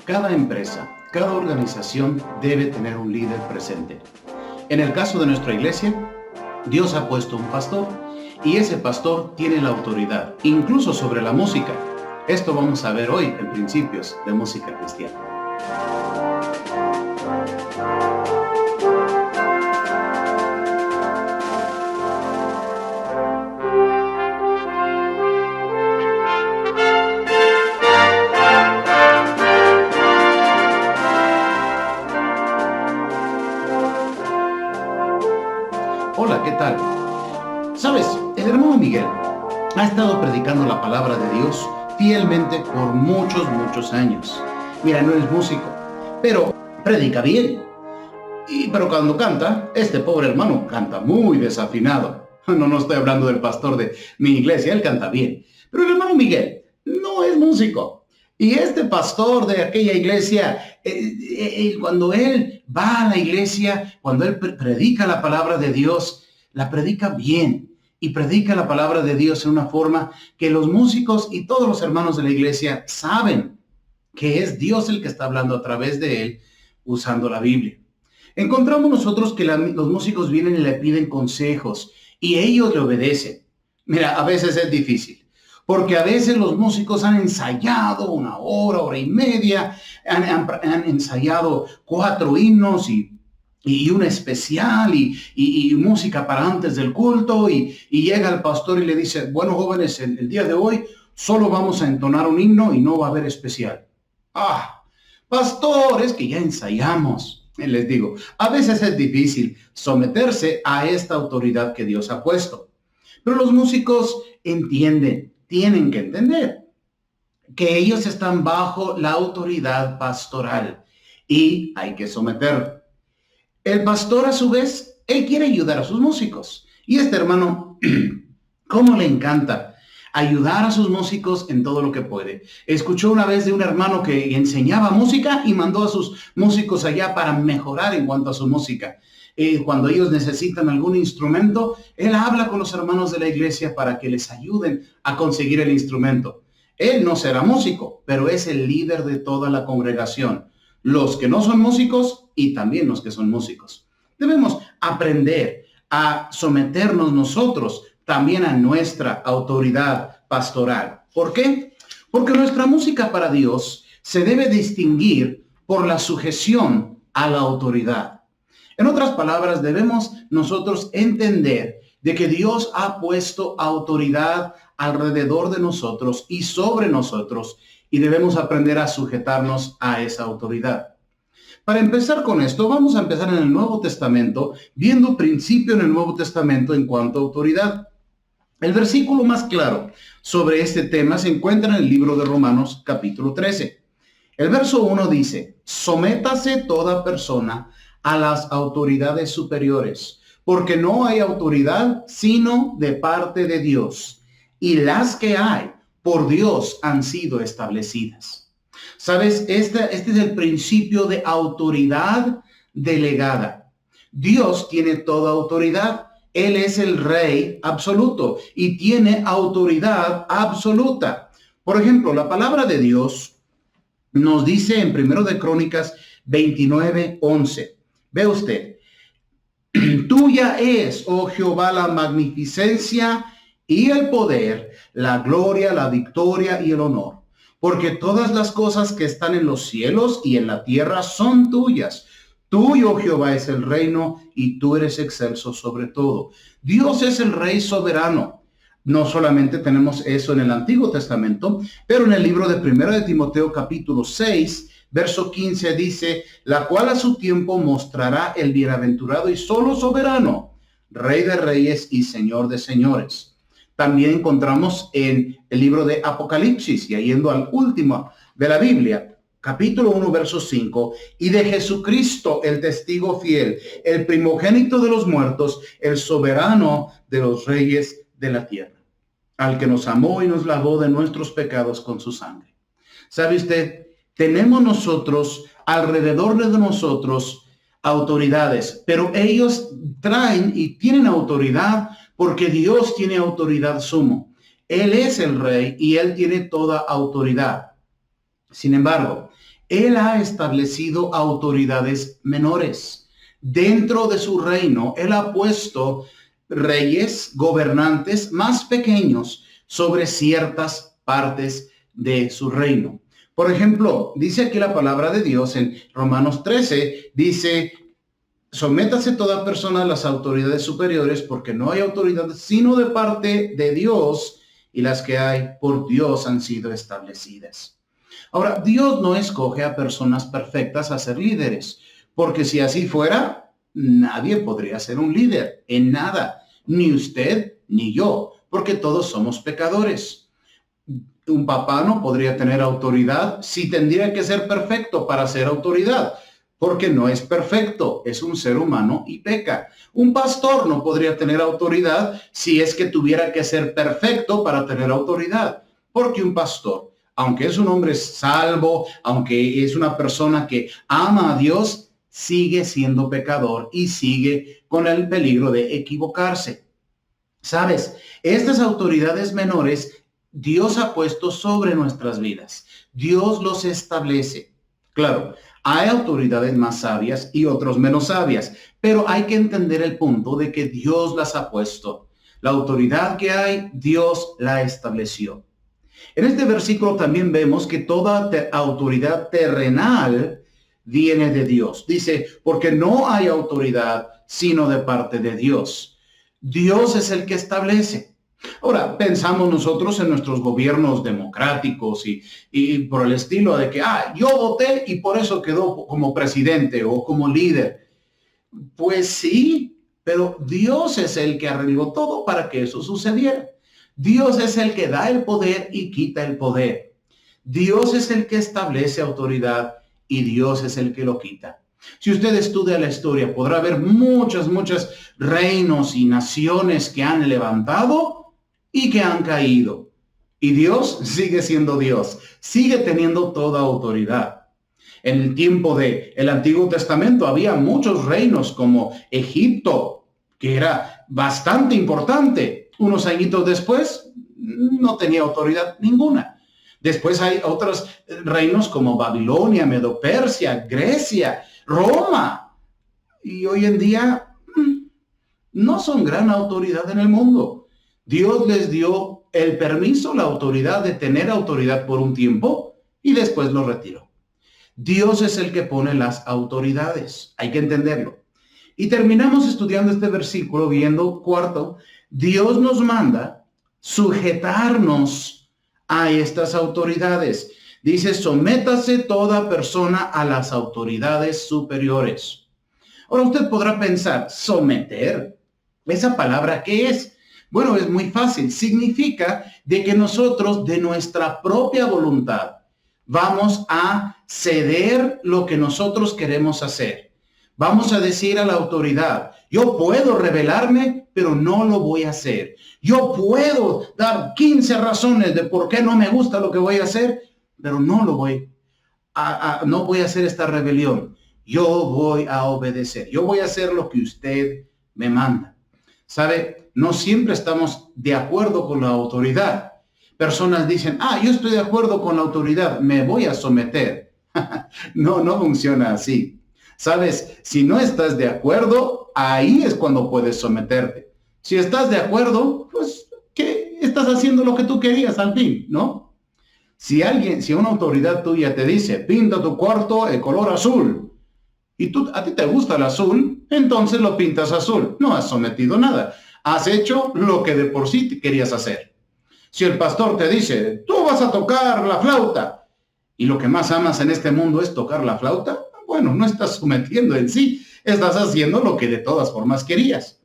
Cada empresa, cada organización debe tener un líder presente. En el caso de nuestra iglesia, Dios ha puesto un pastor y ese pastor tiene la autoridad, incluso sobre la música. Esto vamos a ver hoy en Principios de Música Cristiana. Hola, ¿qué tal? Sabes, el hermano Miguel ha estado predicando la palabra de Dios fielmente por muchos años. Mira, no es músico, pero predica bien. Pero cuando canta, este pobre hermano canta muy desafinado. No estoy hablando del pastor de mi iglesia, él canta bien. Pero el hermano Miguel no es músico. Y este pastor de aquella iglesia, cuando él va a la iglesia, cuando él predica la palabra de Dios, la predica bien. Y predica la palabra de Dios en una forma que los músicos y todos los hermanos de la iglesia saben que es Dios el que está hablando a través de él usando la Biblia. Encontramos nosotros que los músicos vienen y le piden consejos y ellos le obedecen. Mira, a veces es difícil, porque a veces los músicos han ensayado una hora y media, han ensayado 4 himnos y un especial y música para antes del culto y llega el pastor y le dice, bueno, jóvenes, el día de hoy solo vamos a entonar un himno y no va a haber especial. Pastor, es que ya ensayamos. Les digo, a veces es difícil someterse a esta autoridad que Dios ha puesto. Pero los músicos entienden, tienen que entender que ellos están bajo la autoridad pastoral y hay que someter. El pastor, a su vez, él quiere ayudar a sus músicos. Y este hermano, ¿cómo le encanta ayudar a sus músicos en todo lo que puede? Escuchó una vez de un hermano que enseñaba música y mandó a sus músicos allá para mejorar en cuanto a su música. Cuando ellos necesitan algún instrumento, él habla con los hermanos de la iglesia para que les ayuden a conseguir el instrumento. Él no será músico, pero es el líder de toda la congregación. Los que no son músicos y también los que son músicos. Debemos aprender a someternos nosotros también a nuestra autoridad pastoral. ¿Por qué? Porque nuestra música para Dios se debe distinguir por la sujeción a la autoridad. En otras palabras, debemos nosotros entender de que Dios ha puesto autoridad alrededor de nosotros y sobre nosotros y debemos aprender a sujetarnos a esa autoridad. Para empezar con esto, vamos a empezar en el Nuevo Testamento, viendo principio en el Nuevo Testamento en cuanto a autoridad. El versículo más claro sobre este tema se encuentra en el libro de Romanos, capítulo 13. El verso 1 dice, sométase toda persona a las autoridades superiores, porque no hay autoridad sino de parte de Dios, y las que hay por Dios han sido establecidas. ¿Sabes? Este es el principio de autoridad delegada. Dios tiene toda autoridad. Él es el rey absoluto y tiene autoridad absoluta. Por ejemplo, la palabra de Dios nos dice en 1 de Crónicas 29:11. Ve usted, tuya es, oh Jehová, la magnificencia y el poder, la gloria, la victoria y el honor. Porque todas las cosas que están en los cielos y en la tierra son tuyas. Tuyo, Jehová, es el reino y tú eres excelso sobre todo. Dios es el rey soberano. No solamente tenemos eso en el Antiguo Testamento, pero en el libro de 1 de Timoteo capítulo 6, verso 15 dice, la cual a su tiempo mostrará el bienaventurado y solo soberano, Rey de reyes y Señor de señores. También encontramos en el libro de Apocalipsis, y yendo al último de la Biblia, capítulo 1, verso 5, y de Jesucristo, el testigo fiel, el primogénito de los muertos, el soberano de los reyes de la tierra, al que nos amó y nos lavó de nuestros pecados con su sangre. ¿Sabe usted? Tenemos nosotros, alrededor de nosotros, autoridades, pero ellos traen y tienen autoridad porque Dios tiene autoridad sumo. Él es el rey y él tiene toda autoridad. Sin embargo, él ha establecido autoridades menores. Dentro de su reino, él ha puesto reyes, gobernantes más pequeños sobre ciertas partes de su reino. Por ejemplo, dice aquí la palabra de Dios en Romanos 13, dice: sométase toda persona a las autoridades superiores, porque no hay autoridad sino de parte de Dios, y las que hay por Dios han sido establecidas. Ahora, Dios no escoge a personas perfectas a ser líderes, porque si así fuera, nadie podría ser un líder en nada, ni usted ni yo, porque todos somos pecadores. Un papá no podría tener autoridad si tendría que ser perfecto para ser autoridad, porque no es perfecto, es un ser humano y peca. Un pastor no podría tener autoridad si es que tuviera que ser perfecto para tener autoridad, porque un pastor, aunque es un hombre salvo, aunque es una persona que ama a Dios, sigue siendo pecador y sigue con el peligro de equivocarse. ¿Sabes? Estas autoridades menores Dios ha puesto sobre nuestras vidas. Dios los establece. Claro, hay autoridades más sabias y otros menos sabias, pero hay que entender el punto de que Dios las ha puesto. La autoridad que hay, Dios la estableció. En este versículo también vemos que toda autoridad terrenal viene de Dios. Dice, porque no hay autoridad sino de parte de Dios. Dios es el que establece. Ahora, pensamos nosotros en nuestros gobiernos democráticos y por el estilo de que, yo voté y por eso quedó como presidente o como líder. Pues sí, pero Dios es el que arregló todo para que eso sucediera. Dios es el que da el poder y quita el poder. Dios es el que establece autoridad y Dios es el que lo quita. Si usted estudia la historia, podrá ver muchos reinos y naciones que han levantado y que han caído. Y Dios sigue siendo Dios, sigue teniendo toda autoridad. En el tiempo del Antiguo Testamento había muchos reinos como Egipto, que era bastante importante. Unos añitos después no tenía autoridad ninguna. Después hay otros reinos como Babilonia, Medo-Persia, Grecia, Roma. Y hoy en día no son gran autoridad en el mundo. Dios les dio el permiso, la autoridad de tener autoridad por un tiempo y después lo retiró. Dios es el que pone las autoridades. Hay que entenderlo. Y terminamos estudiando este versículo viendo, cuarto, Dios nos manda sujetarnos a estas autoridades. Dice, sométase toda persona a las autoridades superiores. Ahora usted podrá pensar, someter, ¿esa palabra qué es? Bueno, es muy fácil. Significa de que nosotros, de nuestra propia voluntad, vamos a ceder lo que nosotros queremos hacer. Vamos a decir a la autoridad, yo puedo rebelarme, pero no lo voy a hacer. Yo puedo dar 15 razones de por qué no me gusta lo que voy a hacer, pero no voy a hacer esta rebelión. Yo voy a obedecer. Yo voy a hacer lo que usted me manda. ¿Sabe? No siempre estamos de acuerdo con la autoridad. Personas dicen, yo estoy de acuerdo con la autoridad, me voy a someter. No funciona así. ¿Sabes? Si no estás de acuerdo, ahí es cuando puedes someterte. Si estás de acuerdo, pues, ¿qué? Estás haciendo lo que tú querías al fin, ¿no? Si una autoridad tuya te dice, pinta tu cuarto de color azul, y a ti te gusta el azul, entonces lo pintas azul. No has sometido nada. Has hecho lo que de por sí querías hacer. Si el pastor te dice, tú vas a tocar la flauta, y lo que más amas en este mundo es tocar la flauta, bueno, no estás sometiendo en sí, estás haciendo lo que de todas formas querías.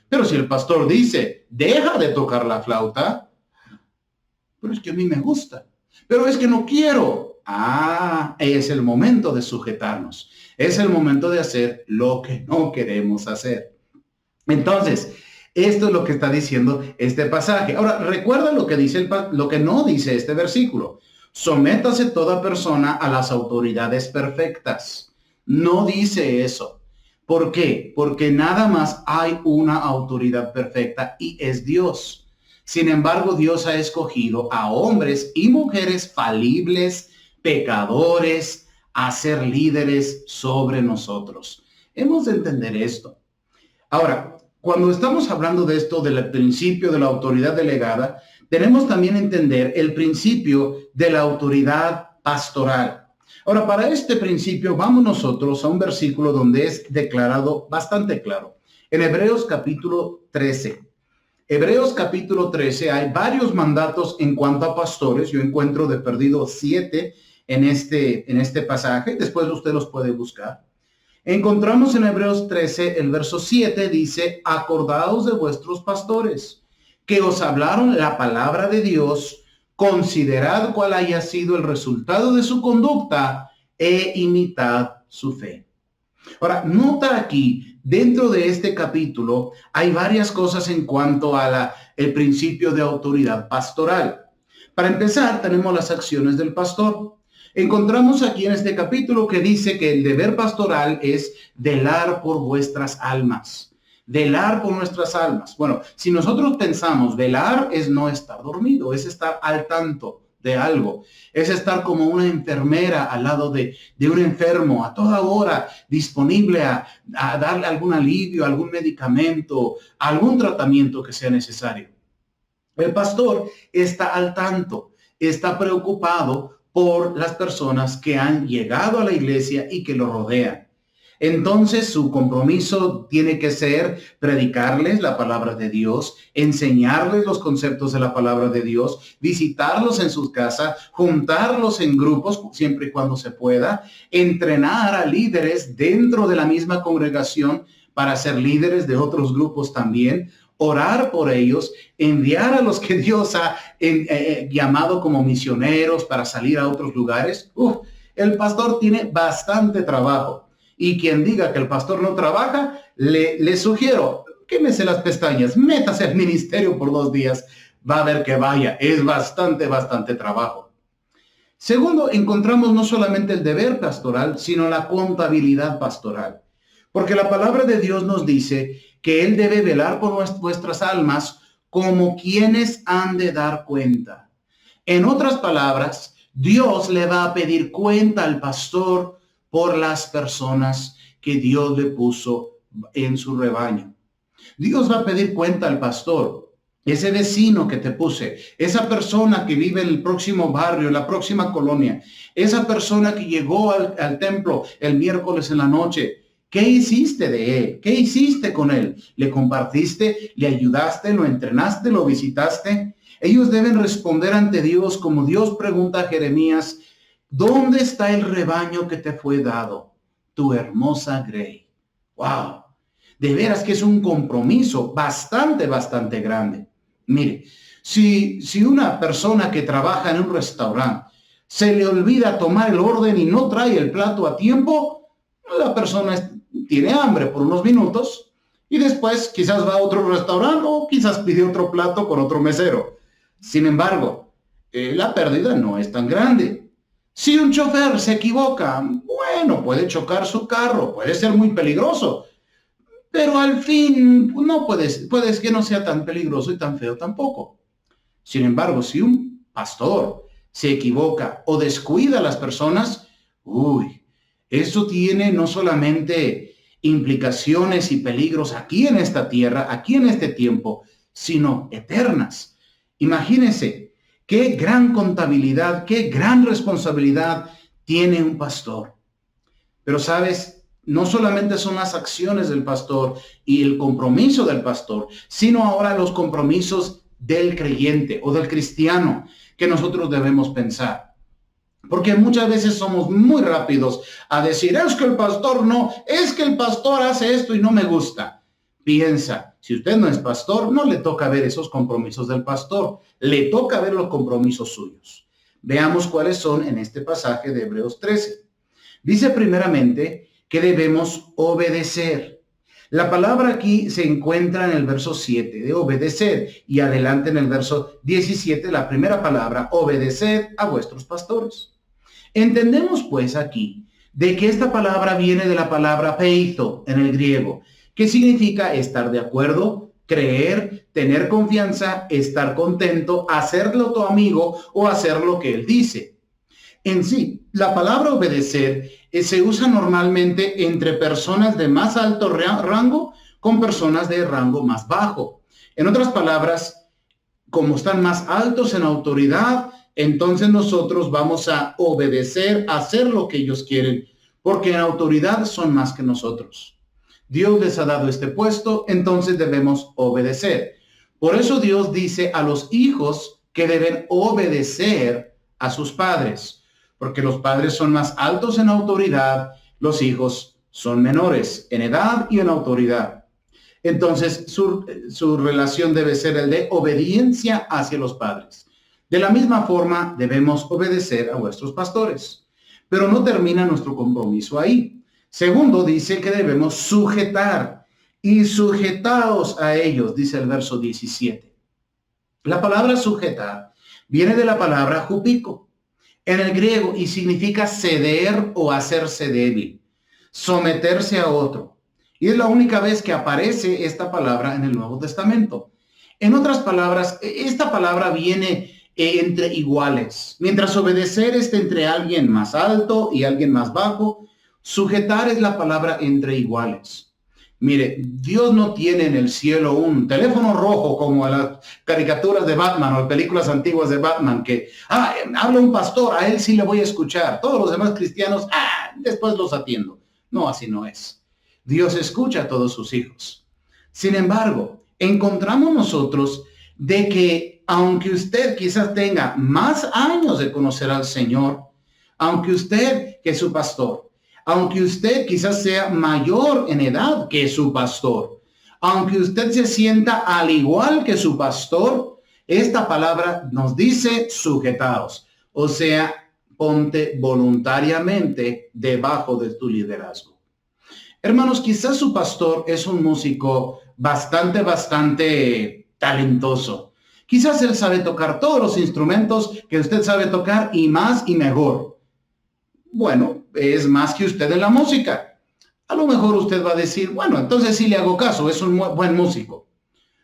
Pero si el pastor dice, deja de tocar la flauta, pero es que a mí me gusta, pero es que no quiero. Es el momento de sujetarnos, es el momento de hacer lo que no queremos hacer. Entonces, esto es lo que está diciendo este pasaje. Ahora, recuerda lo que no dice este versículo. Sométase toda persona a las autoridades perfectas. No dice eso. ¿Por qué? Porque nada más hay una autoridad perfecta y es Dios. Sin embargo, Dios ha escogido a hombres y mujeres falibles, pecadores, a ser líderes sobre nosotros. Hemos de entender esto. Ahora, cuando estamos hablando de esto, del principio de la autoridad delegada, tenemos también entender el principio de la autoridad pastoral. Ahora, para este principio vamos nosotros a un versículo donde es declarado bastante claro. En Hebreos capítulo 13. Hebreos capítulo 13 hay varios mandatos en cuanto a pastores. Yo encuentro de perdido 7 en este pasaje. Después usted los puede buscar. Encontramos en Hebreos 13, el verso 7 dice, acordaos de vuestros pastores, que os hablaron la palabra de Dios, considerad cuál haya sido el resultado de su conducta e imitad su fe. Ahora, nota aquí, dentro de este capítulo, hay varias cosas en cuanto a el principio de autoridad pastoral. Para empezar, tenemos las acciones del pastor. Encontramos aquí en este capítulo que dice que el deber pastoral es velar por vuestras almas. Velar por nuestras almas. Bueno, si nosotros pensamos, velar es no estar dormido, es estar al tanto de algo. Es estar como una enfermera al lado de un enfermo, a toda hora, disponible a darle algún alivio, algún medicamento, algún tratamiento que sea necesario. El pastor está al tanto, está preocupado por las personas que han llegado a la iglesia y que lo rodean. Entonces su compromiso tiene que ser predicarles la palabra de Dios, enseñarles los conceptos de la palabra de Dios, visitarlos en sus casas, juntarlos en grupos siempre y cuando se pueda, entrenar a líderes dentro de la misma congregación para ser líderes de otros grupos también, orar por ellos, enviar a los que Dios ha llamado como misioneros para salir a otros lugares. El pastor tiene bastante trabajo. Y quien diga que el pastor no trabaja, le sugiero, quémese las pestañas, métase al ministerio por 2 días, va a ver que vaya, es bastante trabajo. Segundo, encontramos no solamente el deber pastoral, sino la contabilidad pastoral. Porque la palabra de Dios nos dice que Él debe velar por vuestras almas como quienes han de dar cuenta. En otras palabras, Dios le va a pedir cuenta al pastor por las personas que Dios le puso en su rebaño. Dios va a pedir cuenta al pastor. Ese vecino que te puse, esa persona que vive en el próximo barrio, en la próxima colonia, esa persona que llegó al templo el miércoles en la noche, ¿qué hiciste de él? ¿Qué hiciste con él? ¿Le compartiste? ¿Le ayudaste? ¿Lo entrenaste? ¿Lo visitaste? Ellos deben responder ante Dios como Dios pregunta a Jeremías, ¿dónde está el rebaño que te fue dado? Tu hermosa grey. ¡Wow! De veras que es un compromiso bastante grande. Mire, si una persona que trabaja en un restaurante se le olvida tomar el orden y no trae el plato a tiempo, la persona tiene hambre por unos minutos y después quizás va a otro restaurante o quizás pide otro plato con otro mesero. Sin embargo, la pérdida no es tan grande. Si un chofer se equivoca, bueno, puede chocar su carro, puede ser muy peligroso, pero al fin no puede que no sea tan peligroso y tan feo tampoco. Sin embargo, si un pastor se equivoca o descuida a las personas, eso tiene no solamente implicaciones y peligros aquí en esta tierra, aquí en este tiempo, sino eternas. Imagínense qué gran contabilidad, qué gran responsabilidad tiene un pastor. Pero sabes, no solamente son las acciones del pastor y el compromiso del pastor, sino ahora los compromisos del creyente o del cristiano que nosotros debemos pensar. Porque muchas veces somos muy rápidos a decir, es que el pastor no, es que el pastor hace esto y no me gusta. Piensa, si usted no es pastor, no le toca ver esos compromisos del pastor, le toca ver los compromisos suyos. Veamos cuáles son en este pasaje de Hebreos 13. Dice primeramente que debemos obedecer. La palabra aquí se encuentra en el verso 7 de obedecer y adelante en el verso 17 la primera palabra, obedeced a vuestros pastores. Entendemos pues aquí de que esta palabra viene de la palabra peito en el griego, que significa estar de acuerdo, creer, tener confianza, estar contento, hacerlo tu amigo o hacer lo que él dice. En sí, la palabra obedecer se usa normalmente entre personas de más alto rango con personas de rango más bajo. En otras palabras, como están más altos en autoridad, entonces nosotros vamos a obedecer, a hacer lo que ellos quieren, porque en autoridad son más que nosotros. Dios les ha dado este puesto, entonces debemos obedecer. Por eso Dios dice a los hijos que deben obedecer a sus padres, porque los padres son más altos en autoridad, los hijos son menores en edad y en autoridad. Entonces, su relación debe ser el de obediencia hacia los padres. De la misma forma, debemos obedecer a vuestros pastores. Pero no termina nuestro compromiso ahí. Segundo, dice que debemos sujetar. Y sujetaos a ellos, dice el verso 17. La palabra sujetar viene de la palabra jupico en el griego y significa ceder o hacerse débil, someterse a otro. Y es la única vez que aparece esta palabra en el Nuevo Testamento. En otras palabras, esta palabra viene entre iguales. Mientras obedecer está entre alguien más alto y alguien más bajo, sujetar es la palabra entre iguales. Mire, Dios no tiene en el cielo un teléfono rojo como en las caricaturas de Batman o películas antiguas de Batman que, habla un pastor, a él sí le voy a escuchar. Todos los demás cristianos, después los atiendo. No, así no es. Dios escucha a todos sus hijos. Sin embargo, encontramos nosotros de que aunque usted quizás tenga más años de conocer al Señor, aunque usted que su pastor, aunque usted quizás sea mayor en edad que su pastor, aunque usted se sienta al igual que su pastor, esta palabra nos dice sujetaos, o sea, ponte voluntariamente debajo de tu liderazgo. Hermanos, quizás su pastor es un músico bastante talentoso. Quizás él sabe tocar todos los instrumentos que usted sabe tocar y más y mejor. Bueno, es más que usted en la música. A lo mejor usted va a decir, bueno, entonces sí le hago caso, es un buen músico.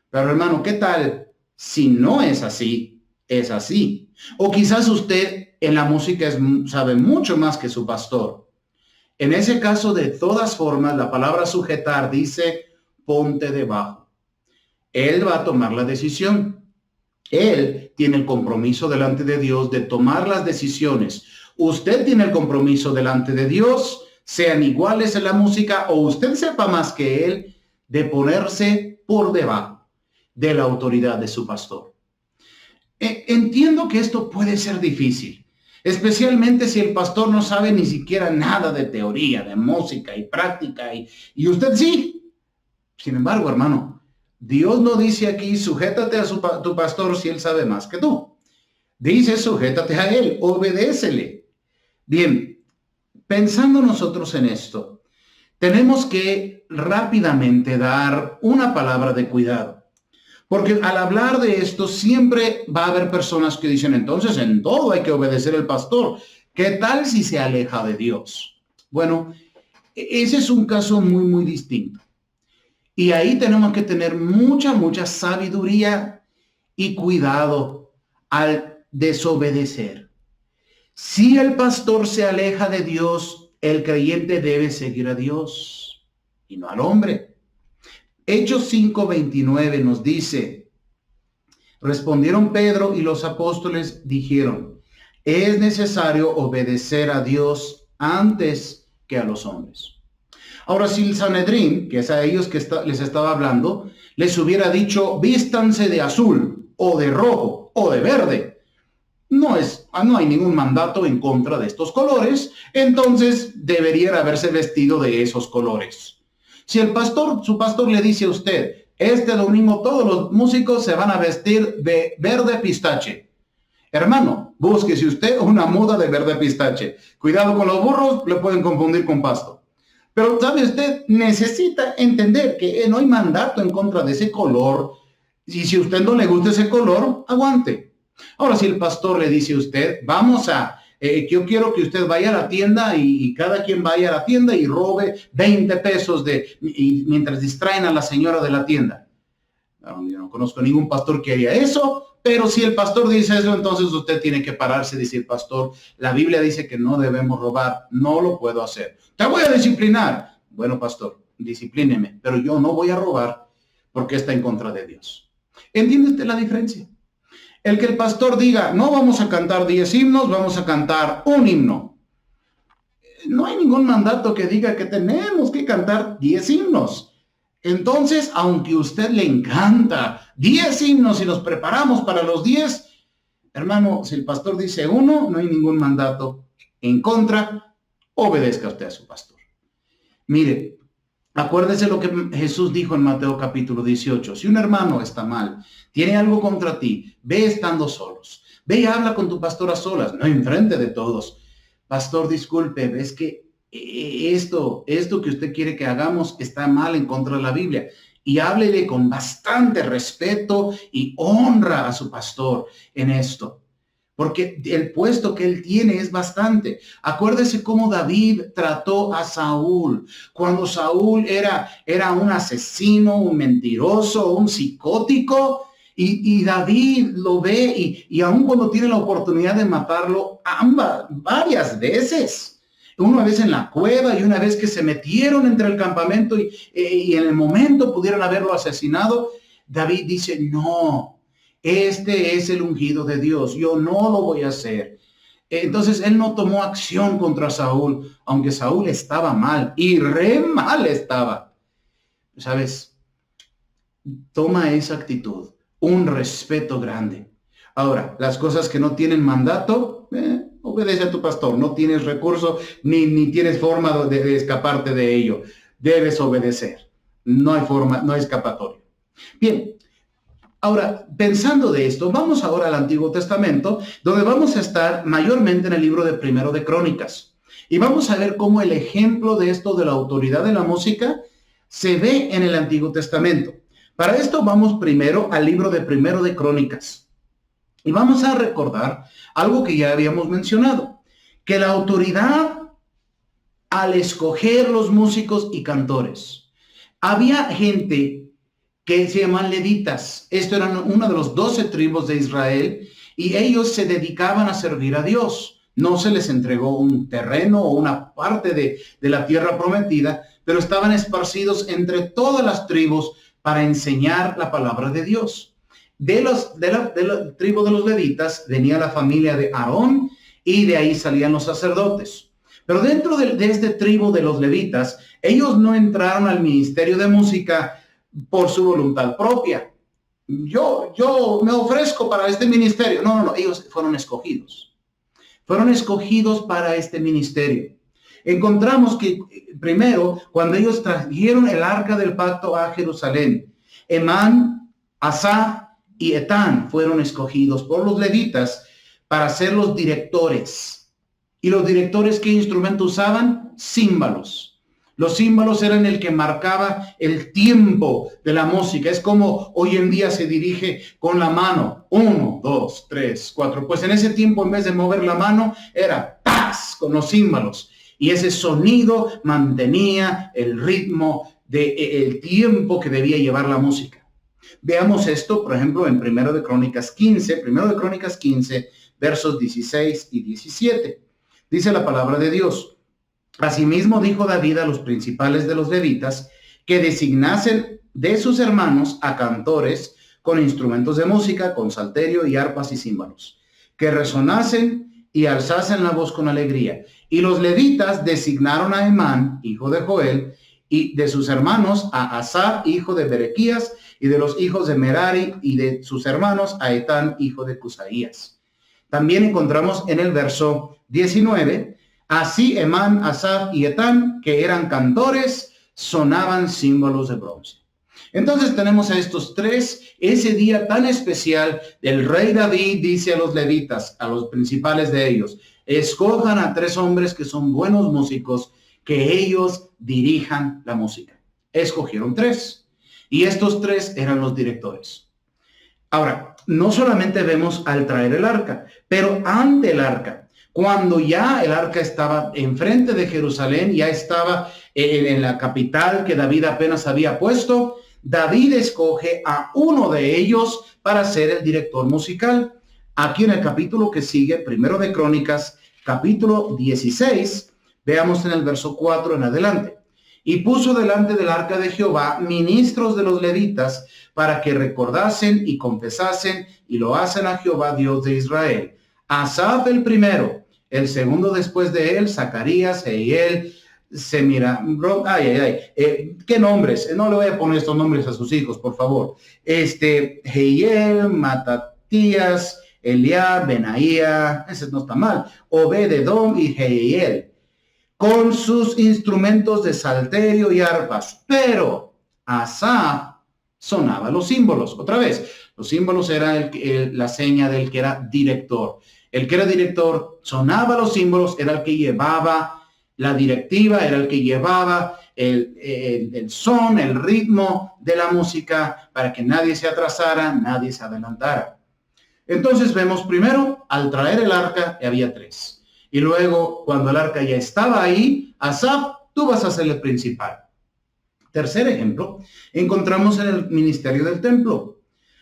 Pero hermano, ¿qué tal si no es así? Es así. O quizás usted en la música sabe mucho más que su pastor. En ese caso, de todas formas, la palabra sujetar dice, ponte debajo. Él va a tomar la decisión. Él tiene el compromiso delante de Dios de tomar las decisiones. Usted tiene el compromiso delante de Dios, sean iguales en la música o usted sepa más que él, de ponerse por debajo de la autoridad de su pastor. Entiendo que esto puede ser difícil, especialmente si el pastor no sabe ni siquiera nada de teoría, de música y práctica, y usted sí. Sin embargo, hermano, Dios no dice aquí, sujétate a tu pastor si él sabe más que tú. Dice, sujétate a él, obedécele. Bien, pensando nosotros en esto, tenemos que rápidamente dar una palabra de cuidado. Porque al hablar de esto, siempre va a haber personas que dicen, entonces en todo hay que obedecer al pastor. ¿Qué tal si se aleja de Dios? Bueno, ese es un caso muy distinto. Y ahí tenemos que tener mucha sabiduría y cuidado al desobedecer. Si el pastor se aleja de Dios, el creyente debe seguir a Dios y no al hombre. Hechos 5:29 nos dice, respondieron Pedro y los apóstoles dijeron, es necesario obedecer a Dios antes que a los hombres. Ahora, si el Sanedrín, que es a ellos que les estaba hablando, les hubiera dicho, vístanse de azul, o de rojo, o de verde, no hay ningún mandato en contra de estos colores, entonces deberían haberse vestido de esos colores. Si su pastor le dice a usted, este domingo todos los músicos se van a vestir de verde pistache. Hermano, búsquese usted una muda de verde pistache. Cuidado con los burros, le pueden confundir con pasto. Pero, ¿sabe usted? Necesita entender que no hay mandato en contra de ese color. Y si a usted no le gusta ese color, aguante. Ahora, si el pastor le dice a usted, yo quiero que usted vaya a la tienda y cada quien vaya a la tienda y robe 20 pesos mientras distraen a la señora de la tienda. Yo no conozco ningún pastor que haría eso, pero si el pastor dice eso, entonces usted tiene que pararse y decir, pastor, la Biblia dice que no debemos robar, no lo puedo hacer. Te voy a disciplinar. Bueno, pastor, disciplíneme, pero yo no voy a robar porque está en contra de Dios. ¿Entiende usted la diferencia? El que el pastor diga, no vamos a cantar 10 himnos, vamos a cantar un himno. No hay ningún mandato que diga que tenemos que cantar 10 himnos. Entonces, aunque a usted le encanta 10 himnos y nos preparamos para los 10, hermano, si el pastor dice uno, no hay ningún mandato en contra, obedezca usted a su pastor. Mire, acuérdese lo que Jesús dijo en Mateo capítulo 18. Si un hermano está mal, tiene algo contra ti, ve estando solos. Ve y habla con tu pastor a solas, no enfrente de todos. Pastor, disculpe, ves que esto que usted quiere que hagamos está mal en contra de la Biblia. Y háblele con bastante respeto y honra a su pastor en esto. Porque el puesto que él tiene es bastante. Acuérdese cómo David trató a Saúl. Cuando Saúl era un asesino, un mentiroso, un psicótico. Y David lo ve y aun cuando tiene la oportunidad de matarlo, varias veces. Una vez en la cueva y una vez que se metieron entre el campamento y en el momento pudieron haberlo asesinado. David dice, no, este es el ungido de Dios, yo no lo voy a hacer. Entonces él no tomó acción contra Saúl, aunque Saúl estaba mal y re mal estaba. ¿Sabes? Toma esa actitud, un respeto grande. Ahora, las cosas que no tienen mandato, obedece a tu pastor. No tienes recurso ni tienes forma de escaparte de ello. Debes obedecer. No hay forma, no hay escapatoria. Bien, ahora, pensando de esto, vamos ahora al Antiguo Testamento, donde vamos a estar mayormente en el libro de Primero de Crónicas. Y vamos a ver cómo el ejemplo de esto de la autoridad de la música se ve en el Antiguo Testamento. Para esto vamos primero al libro de Primero de Crónicas. Y vamos a recordar algo que ya habíamos mencionado, que la autoridad al escoger los músicos y cantores. Había gente que se llaman levitas. Esto eran una de los 12 tribus de Israel y ellos se dedicaban a servir a Dios. No se les entregó un terreno o una parte de la tierra prometida, pero estaban esparcidos entre todas las tribus para enseñar la palabra de Dios. De la tribu de los levitas venía la familia de Aarón y de ahí salían los sacerdotes. Pero dentro de este tribu de los levitas, ellos no entraron al ministerio de música por su voluntad propia. Yo me ofrezco para este ministerio. No, ellos fueron escogidos. Fueron escogidos para este ministerio. Encontramos que primero, cuando ellos trajeron el arca del pacto a Jerusalén, Emán, Asaf y Etán fueron escogidos por los levitas para ser los directores. ¿Y los directores qué instrumento usaban? Címbalos. Los címbalos eran el que marcaba el tiempo de la música. Es como hoy en día se dirige con la mano. 1, 2, 3, 4. Pues en ese tiempo, en vez de mover la mano, era ¡tas! Con los címbalos. Y ese sonido mantenía el ritmo del tiempo que debía llevar la música. Veamos esto, por ejemplo, en Primero de Crónicas 15, versos 16 y 17. Dice la palabra de Dios. Asimismo dijo David a los principales de los levitas que designasen de sus hermanos a cantores con instrumentos de música, con salterio y arpas y címbalos, que resonasen y alzasen la voz con alegría. Y los levitas designaron a Emán, hijo de Joel, y de sus hermanos a Asaf, hijo de Berequías, y de los hijos de Merari, y de sus hermanos a Etán, hijo de Cusaías. También encontramos en el verso 19, así Emán, Asaf y Etán, que eran cantores, sonaban címbalos de bronce. Entonces tenemos a estos tres, ese día tan especial, el rey David dice a los levitas, a los principales de ellos, escojan a 3 hombres que son buenos músicos, que ellos dirijan la música. Escogieron 3, y estos 3 eran los directores. Ahora, no solamente vemos al traer el arca, pero ante el arca, cuando ya el arca estaba enfrente de Jerusalén, ya estaba en la capital que David apenas había puesto, David escoge a uno de ellos para ser el director musical. Aquí en el capítulo que sigue, primero de Crónicas, capítulo 16, veamos en el verso 4 en adelante. Y puso delante del arca de Jehová ministros de los levitas para que recordasen y confesasen y lo hacen a Jehová Dios de Israel. Asaf el primero, el segundo después de él, Zacarías, Jehiel, Semira, ¿qué nombres? No le voy a poner estos nombres a sus hijos, por favor. Jehiel, Matatías, Eliab, Benaía, ese no está mal, Obed-edom y Jehiel, con sus instrumentos de salterio y arpas. Pero Asaf sonaba los símbolos. Otra vez, los símbolos eran la seña del que era director. El que era director sonaba los símbolos, era el que llevaba la directiva, era el que llevaba el son, el ritmo de la música para que nadie se atrasara, nadie se adelantara. Entonces vemos primero, al traer el arca, había 3. Y luego, cuando el arca ya estaba ahí, Asaf, tú vas a ser el principal. Tercer ejemplo, encontramos en el ministerio del templo.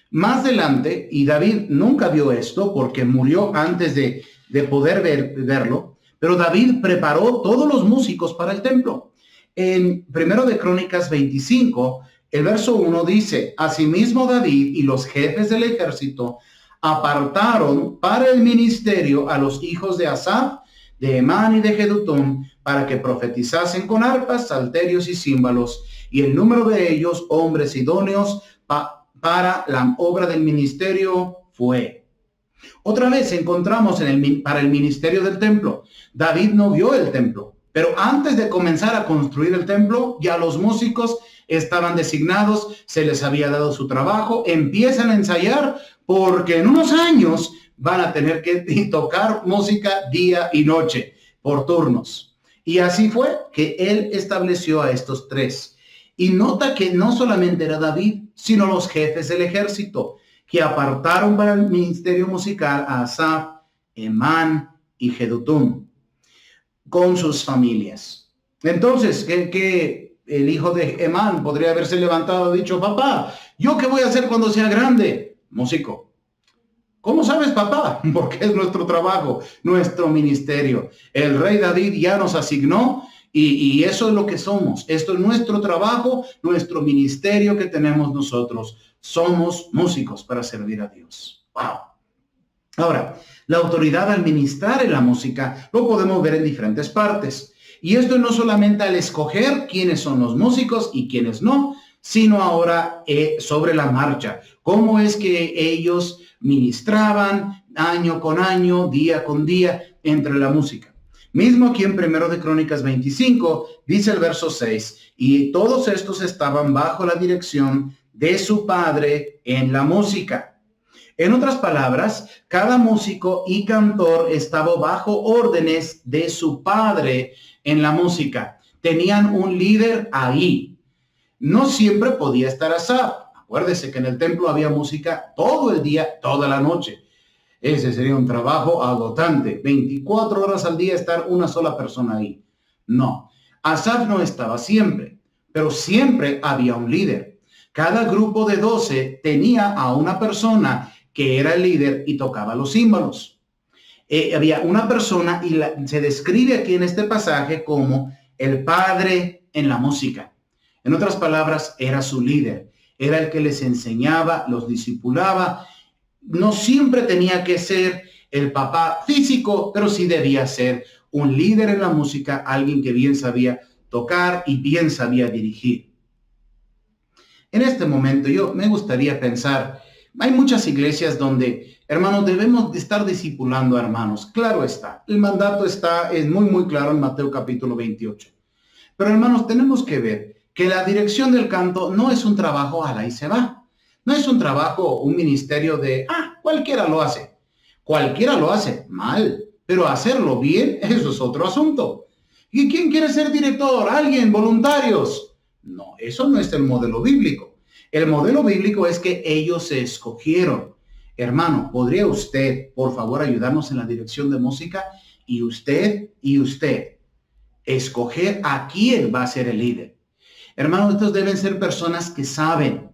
Más adelante, y David nunca vio esto porque murió antes de poder verlo, pero David preparó todos los músicos para el templo. En primero de Crónicas 25, el verso 1 dice, asimismo David y los jefes del ejército apartaron para el ministerio a los hijos de Asaf, de Emán y de Jedutún, para que profetizasen con arpas, salterios y címbalos, y el número de ellos, hombres idóneos, para la obra del ministerio fue. Otra vez encontramos para el ministerio del templo. David no vio el templo, pero antes de comenzar a construir el templo, ya los músicos estaban designados, se les había dado su trabajo, empiezan a ensayar porque en unos años van a tener que tocar música día y noche por turnos. Y así fue que él estableció a estos 3. Y nota que no solamente era David, sino los jefes del ejército, que apartaron para el ministerio musical a Asaf, Emán y Jedutún, con sus familias. Entonces, que el hijo de Emán podría haberse levantado y dicho, papá, ¿yo qué voy a hacer cuando sea grande? Músico. ¿Cómo sabes, papá? Porque es nuestro trabajo, nuestro ministerio. El rey David ya nos asignó y eso es lo que somos. Esto es nuestro trabajo, nuestro ministerio que tenemos nosotros. Somos músicos para servir a Dios. ¡Wow! Ahora, la autoridad al ministrar en la música lo podemos ver en diferentes partes. Y esto no solamente al escoger quiénes son los músicos y quiénes no, sino ahora sobre la marcha. Cómo es que ellos ministraban año con año, día con día, entre la música. Mismo aquí en primero de Crónicas 25, dice el verso 6, y todos estos estaban bajo la dirección de su padre en la música. En otras palabras, cada músico y cantor estaba bajo órdenes de su padre en la música. Tenían un líder ahí. No siempre podía estar Asaf. Acuérdese que en el templo había música todo el día, toda la noche. Ese sería un trabajo agotante. 24 horas al día estar una sola persona ahí. No, Asaf no estaba siempre, pero siempre había un líder. Cada grupo de 12 tenía a una persona que era el líder y tocaba los címbalos. Había una persona y se describe aquí en este pasaje como el padre en la música. En otras palabras, era su líder. Era el que les enseñaba, los discipulaba. No siempre tenía que ser el papá físico, pero sí debía ser un líder en la música, alguien que bien sabía tocar y bien sabía dirigir. En este momento yo me gustaría pensar, hay muchas iglesias donde, hermanos, debemos de estar discipulando a hermanos. Claro está, el mandato es muy claro en Mateo capítulo 28. Pero hermanos, tenemos que ver que la dirección del canto no es un trabajo a la y se va. No es un trabajo, un ministerio de, cualquiera lo hace. Cualquiera lo hace mal, pero hacerlo bien, eso es otro asunto. ¿Y quién quiere ser director? ¿Alguien? ¿Voluntarios? No, eso no es el modelo bíblico. El modelo bíblico es que ellos se escogieron. Hermano, ¿podría usted, por favor, ayudarnos en la dirección de música? Y usted, escoger a quién va a ser el líder. Hermanos, estos deben ser personas que saben.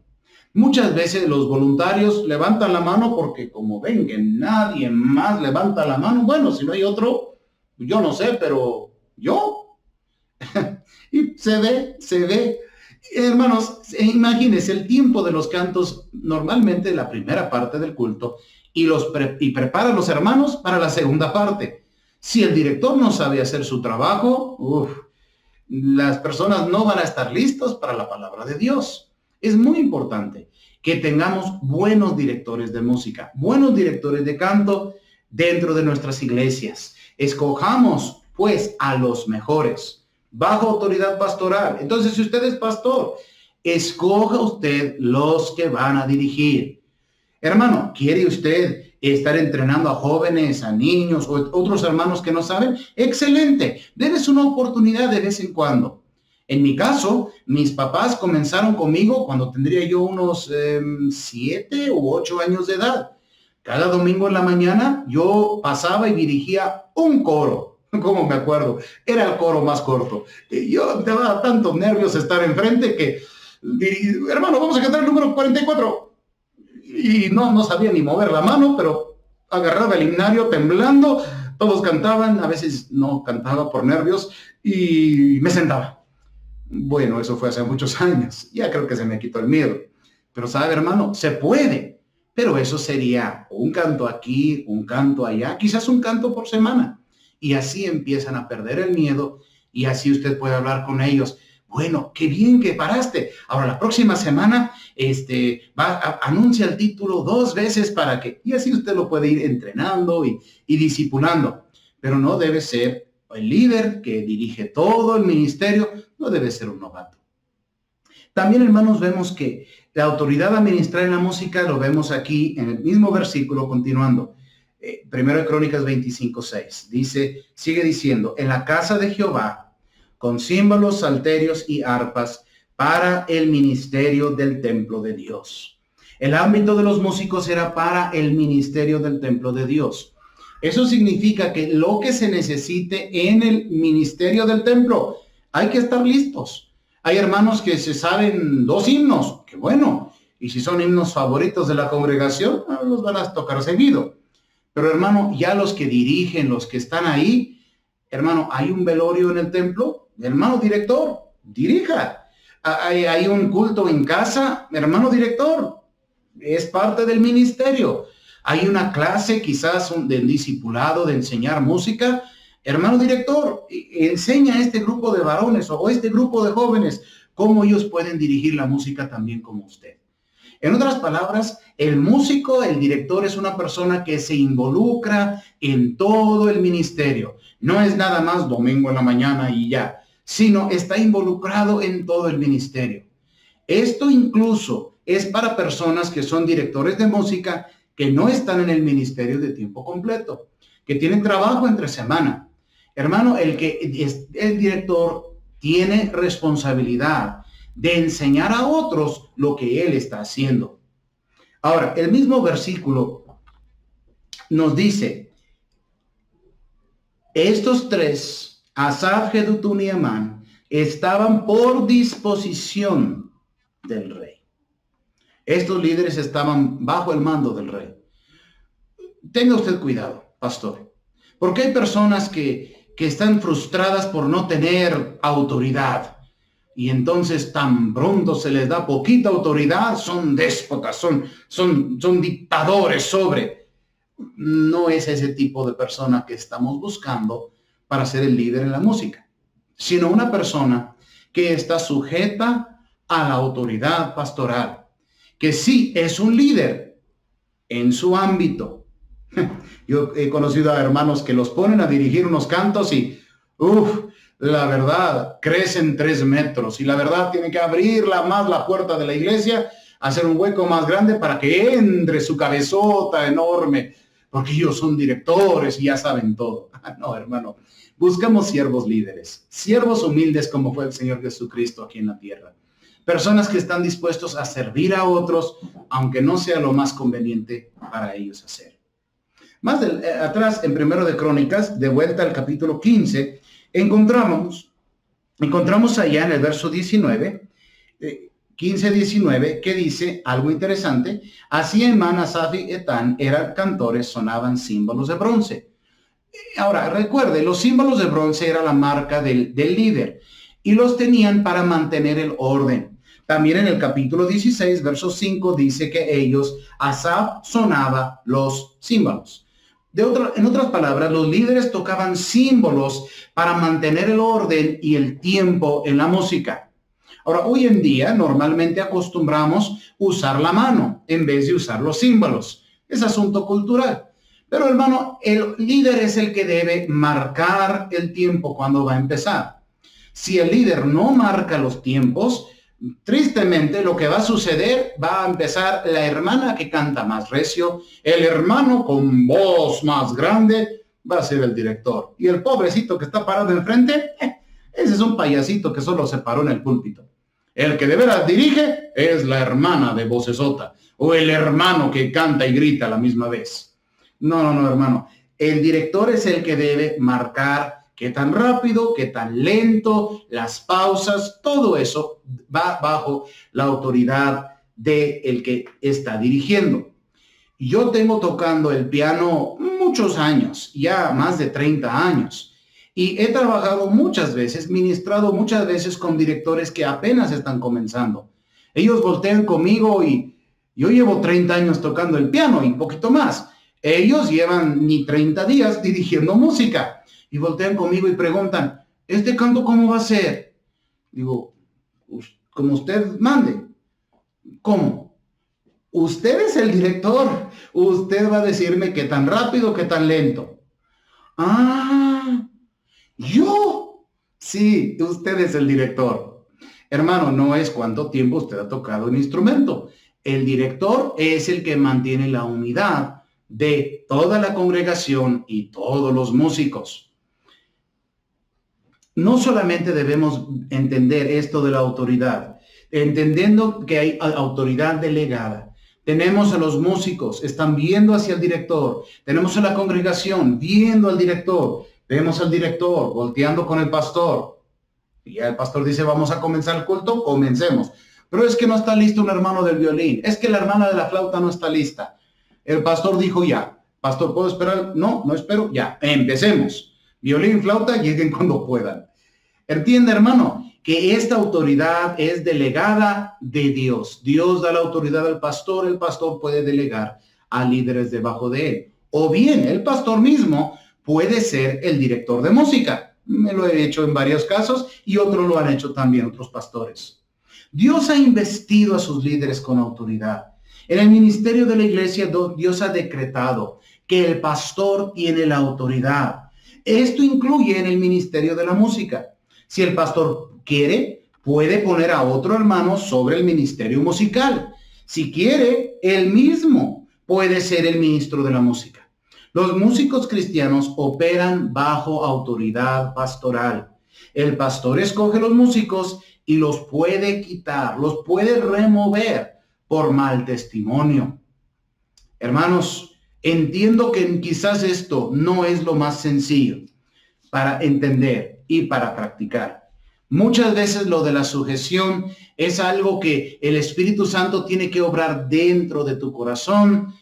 Muchas veces los voluntarios levantan la mano porque como ven que nadie más levanta la mano, bueno, si no hay otro, yo no sé, pero yo. Y se ve. Hermanos, imagínense el tiempo de los cantos, normalmente la primera parte del culto, y prepara a los hermanos para la segunda parte. Si el director no sabe hacer su trabajo, las personas no van a estar listas para la palabra de Dios. Es muy importante que tengamos buenos directores de música, buenos directores de canto dentro de nuestras iglesias. Escojamos, pues, a los mejores, bajo autoridad pastoral. Entonces, si usted es pastor, escoja usted los que van a dirigir. Hermano, ¿quiere usted estar entrenando a jóvenes, a niños o otros hermanos que no saben? Excelente. Debes una oportunidad de vez en cuando. En mi caso, mis papás comenzaron conmigo cuando tendría yo unos 7 u 8 años de edad. Cada domingo en la mañana yo pasaba y dirigía un coro. ¿Cómo me acuerdo? Era el coro más corto. Yo te daba tantos nervios estar enfrente que, hermano, vamos a cantar el número 44. Y no sabía ni mover la mano, pero agarraba el himnario temblando, todos cantaban, a veces no cantaba por nervios y me sentaba. Bueno, eso fue hace muchos años, ya creo que se me quitó el miedo. Pero sabe, hermano, se puede, pero eso sería un canto aquí, un canto allá, quizás un canto por semana. Y así empiezan a perder el miedo y así usted puede hablar con ellos. Bueno, qué bien que paraste. Ahora la próxima semana anuncia el título 2 veces para que, y así usted lo puede ir entrenando y discipulando. Pero no debe ser el líder que dirige todo el ministerio, no debe ser un novato. También, hermanos, vemos que la autoridad a ministrar en la música lo vemos aquí en el mismo versículo continuando. Primero de Crónicas 25:6. Sigue diciendo, en la casa de Jehová, con címbalos, salterios y arpas para el ministerio del templo de Dios. El ámbito de los músicos era para el ministerio del templo de Dios. Eso significa que lo que se necesite en el ministerio del templo, hay que estar listos. Hay hermanos que se saben 2 himnos, qué bueno. Y si son himnos favoritos de la congregación, los van a tocar seguido. Pero hermano, ya los que dirigen, los que están ahí, hermano, hay un velorio en el templo, hermano director, dirija. Hay un culto en casa, hermano director, es parte del ministerio. Hay una clase quizás de discipulado, de enseñar música, hermano director, enseña a este grupo de varones o este grupo de jóvenes cómo ellos pueden dirigir la música también como usted. En otras palabras, el músico, el director, es una persona que se involucra en todo el ministerio. No es nada más domingo en la mañana y ya, sino está involucrado en todo el ministerio. Esto incluso es para personas que son directores de música que no están en el ministerio de tiempo completo, que tienen trabajo entre semana. Hermano, el director tiene responsabilidad de enseñar a otros lo que él está haciendo. Ahora, el mismo versículo nos dice, estos 3, Asaf, Jedutún y Emán, estaban por disposición del rey. Estos líderes estaban bajo el mando del rey. Tenga usted cuidado, pastor, porque hay personas que están frustradas por no tener autoridad. Y entonces tan pronto se les da poquita autoridad, son déspotas, son dictadores sobre. No es ese tipo de persona que estamos buscando para ser el líder en la música, sino una persona que está sujeta a la autoridad pastoral, que sí es un líder en su ámbito. Yo he conocido a hermanos que los ponen a dirigir unos cantos y la verdad, crecen 3 metros y la verdad tiene que abrir más la puerta de la iglesia, hacer un hueco más grande para que entre su cabezota enorme, porque ellos son directores y ya saben todo. No, hermano, buscamos siervos líderes, siervos humildes como fue el Señor Jesucristo aquí en la tierra. Personas que están dispuestos a servir a otros, aunque no sea lo más conveniente para ellos hacer. Más atrás, en Primero de Crónicas, de vuelta al capítulo 15, encontramos allá en el verso 19, 15:19, que dice algo interesante. Así Emán, Asaf y Etán eran cantores, sonaban címbalos de bronce. Ahora, recuerde, los símbolos de bronce era la marca del líder y los tenían para mantener el orden. También en el capítulo 16, verso 5, dice que ellos, Asaf, sonaba los címbalos. En otras palabras, los líderes tocaban símbolos para mantener el orden y el tiempo en la música. Ahora, hoy en día normalmente acostumbramos usar la mano en vez de usar los símbolos. Es asunto cultural. Pero hermano, el líder es el que debe marcar el tiempo cuando va a empezar. Si el líder no marca los tiempos, tristemente lo que va a suceder, va a empezar la hermana que canta más recio, el hermano con voz más grande, va a ser el director. Y el pobrecito que está parado enfrente, ese es un payasito que solo se paró en el púlpito. El que de veras dirige es la hermana de vocesota o el hermano que canta y grita a la misma vez. No, hermano. El director es el que debe marcar qué tan rápido, qué tan lento, las pausas, todo eso va bajo la autoridad del que está dirigiendo. Yo tengo tocando el piano muchos años, ya más de 30 años, y he trabajado muchas veces, ministrado muchas veces con directores que apenas están comenzando. Ellos voltean conmigo y yo llevo 30 años tocando el piano y un poquito más. Ellos llevan ni 30 días dirigiendo música y voltean conmigo y preguntan, ¿este canto cómo va a ser? Digo, como usted mande. ¿Cómo? Usted es el director. Usted va a decirme qué tan rápido, qué tan lento. Ah, ¿yo? Sí, usted es el director. Hermano, no es cuánto tiempo usted ha tocado un instrumento. El director es el que mantiene la unidad de toda la congregación y todos los músicos. No solamente debemos entender esto de la autoridad, entendiendo que hay autoridad delegada. Tenemos a los músicos, están viendo hacia el director. Tenemos a la congregación viendo al director. Vemos al director volteando con el pastor. Y ya el pastor dice, vamos a comenzar el culto, comencemos. Pero es que no está listo un hermano del violín. Es que la hermana de la flauta no está lista. El pastor dijo ya. Pastor, ¿puedo esperar? No espero. Ya, empecemos. Violín, flauta, lleguen cuando puedan. Entiende, hermano, que esta autoridad es delegada de Dios. Dios da la autoridad al pastor. El pastor puede delegar a líderes debajo de él. O bien, el pastor mismo puede ser el director de música. Me lo he hecho en varios casos y otros lo han hecho también otros pastores. Dios ha investido a sus líderes con autoridad. En el ministerio de la iglesia, Dios ha decretado que el pastor tiene la autoridad. Esto incluye en el ministerio de la música. Si el pastor quiere, puede poner a otro hermano sobre el ministerio musical. Si quiere, él mismo puede ser el ministro de la música. Los músicos cristianos operan bajo autoridad pastoral. El pastor escoge los músicos y los puede quitar, los puede remover por mal testimonio. Hermanos, entiendo que quizás esto no es lo más sencillo para entender y para practicar. Muchas veces lo de la sujeción es algo que el Espíritu Santo tiene que obrar dentro de tu corazón.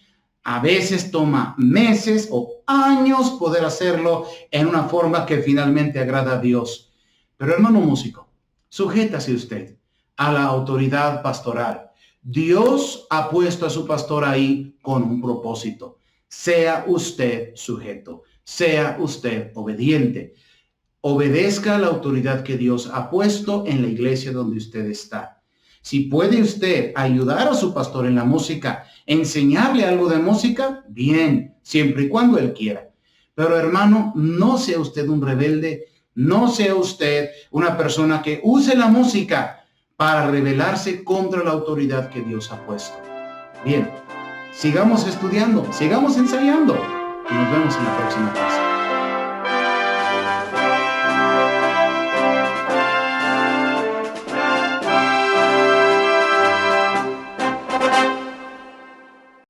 A veces toma meses o años poder hacerlo en una forma que finalmente agrada a Dios. Pero hermano músico, sujétase usted a la autoridad pastoral. Dios ha puesto a su pastor ahí con un propósito. Sea usted sujeto, sea usted obediente. Obedezca a la autoridad que Dios ha puesto en la iglesia donde usted está. Si puede usted ayudar a su pastor en la música, enseñarle algo de música, bien, siempre y cuando él quiera. Pero hermano, no sea usted un rebelde, no sea usted una persona que use la música para rebelarse contra la autoridad que Dios ha puesto. Bien, sigamos estudiando, sigamos ensayando y nos vemos en la próxima clase.